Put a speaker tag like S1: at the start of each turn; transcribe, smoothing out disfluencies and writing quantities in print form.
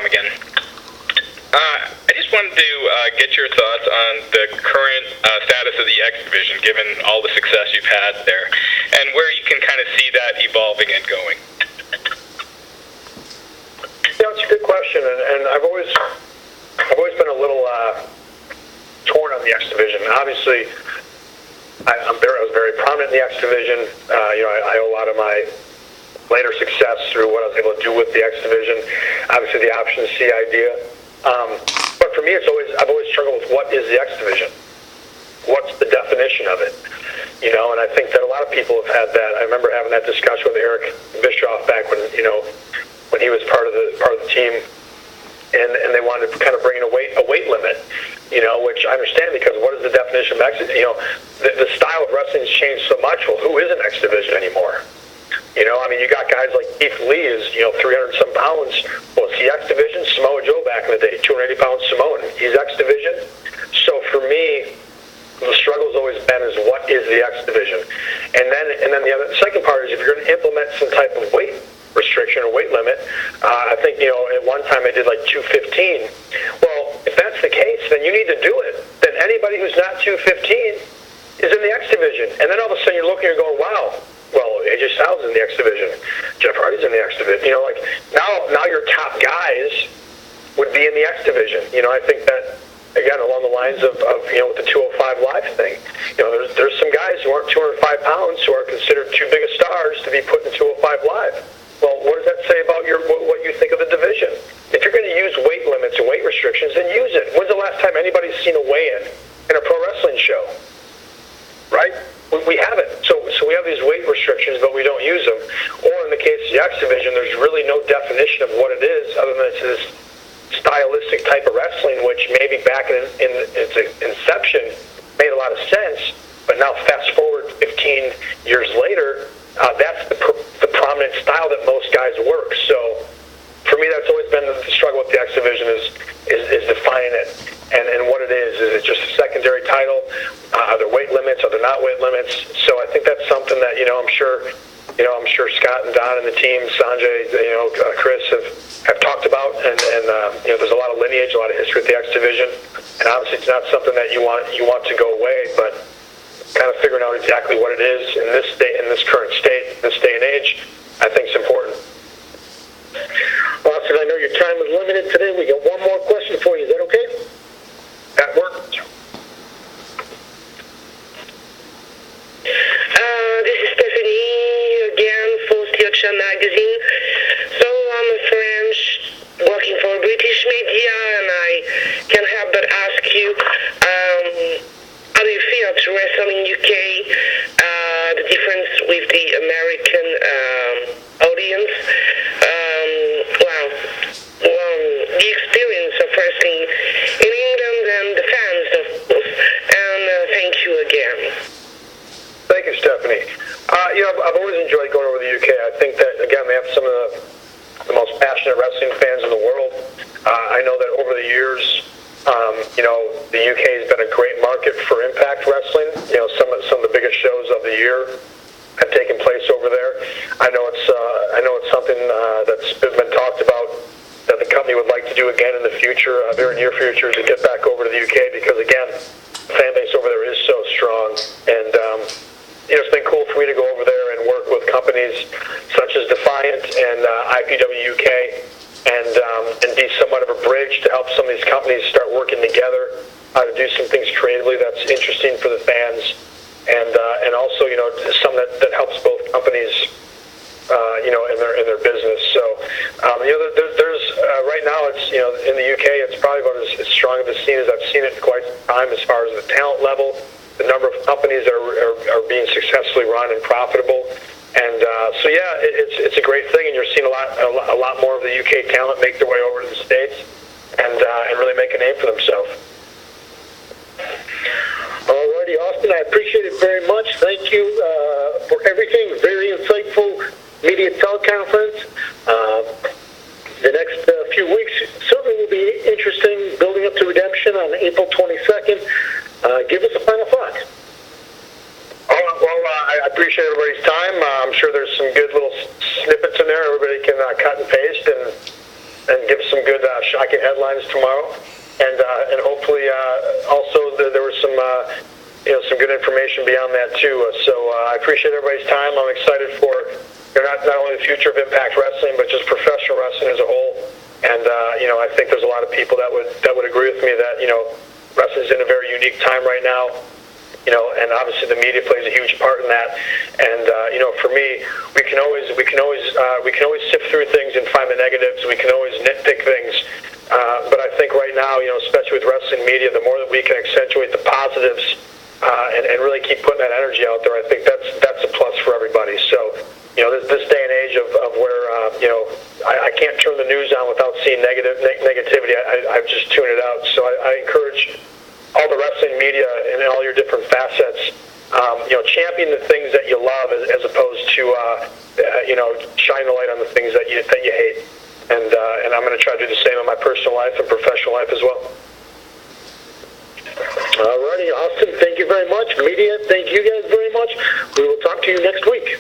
S1: again. I just wanted to get your thoughts on the current status of the X Division, given all the success you've had there, and where you can kind of see that evolving and going.
S2: Yeah, it's a good question, and I've always been a little torn on the X Division. Obviously, I was very prominent in the X Division. I owe a lot of my later success through what I was able to do with the X Division. Obviously, the Option C idea. But for me, I've always struggled with what is the X Division. What's the definition of it? And I think that a lot of people have had that. I remember having that discussion with Eric Bischoff back when he was part of the team, and they wanted to kind of bring in a weight limit. Which I understand, because what is the definition of X? The style of wrestling has changed so much. Well, who is an X Division anymore? You got guys like Keith Lee is 300 some pounds. Well, is he X Division? Samoa Joe back in the day, 280 pound Samoan. He's X Division. So for me, the struggle's always been is what is the X Division, and then the second part is if you're going to implement some type of weight restriction or weight limit. I think at one time they did like 215. Well, if that's the case, then you need to do it. Then anybody who's not 215 is in the X Division, and then all of a sudden you're looking and going, wow. Well, AJ Styles is in the X Division. Jeff Hardy's in the X Division. Now your top guys would be in the X Division. I think that, again, along the lines of with the 205 Live thing, there's some guys who aren't 205 pounds who are considered too big of stars to be put in 205 Live. Well, what does that say about what you think of the division? If you're going to use weight limits and weight restrictions, then use it. When's the last time anybody's seen a weigh-in in a pro wrestling show? Right? We haven't. So we have these weight restrictions, but we don't use them. Or in the case of the X Division, there's really no definition of what it is other than it's this stylistic type of wrestling, which maybe back in its inception made a lot of sense, but now fast forward 15 years later, that's the prominent style that most guys work. So for me, that's always been the struggle with the X Division is defining it and what it is. Is it just a secondary title? Are there weight limits? Are there not weight limits? So I think that's something that I'm sure Scott and Don and the team, Sanjay, Chris have talked about, and there's a lot of lineage, a lot of history with the X Division, and obviously it's not something that you want to go away, but kind of figuring out exactly what it is in this current state, this day and age, I think is important.
S3: Austin, I know your time is limited today. We got one more question for you. Is that okay?
S2: That works.
S4: This is Stephanie again for Steel Magazine. So I'm a French working for British media, and I can't help but ask you, how do you feel to wrestle in UK? The difference with the American audience? The experience of wrestling in England and the fans, of course. And thank you again.
S2: Thank you, Stephanie. I've always enjoyed going over to the UK. I think that, again, they have some of the most passionate wrestling fans in the world. I know that over the years, the UK has been a great market for Impact Wrestling. Some of the biggest shows of the year have taken place over there. I know it's something that's been talked about that the company would like to do again in the future, very near future, to get back over to the UK, because again, the fan base over there is so strong, and it's been cool for me to go over there and work with companies such as Defiant and IPW UK, and be somewhat of a bridge to help some of these companies start working together to do some things creatively that's interesting for the fans, and also some that helps both companies in their business. So there's right now it's in the UK it's probably about as strong of a scene as I've seen it in quite some time, as far as the talent level, the number of companies that are being successfully run and profitable. And so it's a great thing, and you're seeing a lot more of the UK talent make their way over to the States and really make a name for themselves.
S3: Alrighty, Austin, I appreciate it very much. Thank you for everything. Very insightful media teleconference. The next few weeks certainly will be interesting, building up to Redemption on April 22nd. Give us a final thought.
S2: I appreciate everybody's time. I'm sure there's some good little snippets in there everybody can cut and paste and give some good shocking headlines tomorrow, and hopefully also there was some some good information beyond that too. So I appreciate everybody's time. I'm excited for not only the future of Impact Wrestling, but just professional wrestling as a whole. And I think there's a lot of people that would agree with me that wrestling's in a very unique time right now. And obviously the media plays a huge part in that. And for me, we can always sift through things and find the negatives. We can always nitpick things. But I think right now, especially with wrestling media, the more that we can accentuate the positives and really keep putting that energy out there, I think that's a plus for everybody. So this day and age of where I can't turn the news on without seeing negativity. I've just tuned it out. So I encourage all the wrestling media and all your different facets, champion the things that you love as opposed to, shine the light on the things that you hate. And I'm going to try to do the same in my personal life and professional life as well.
S3: All righty, Austin, thank you very much. Media, thank you guys very much. We will talk to you next week.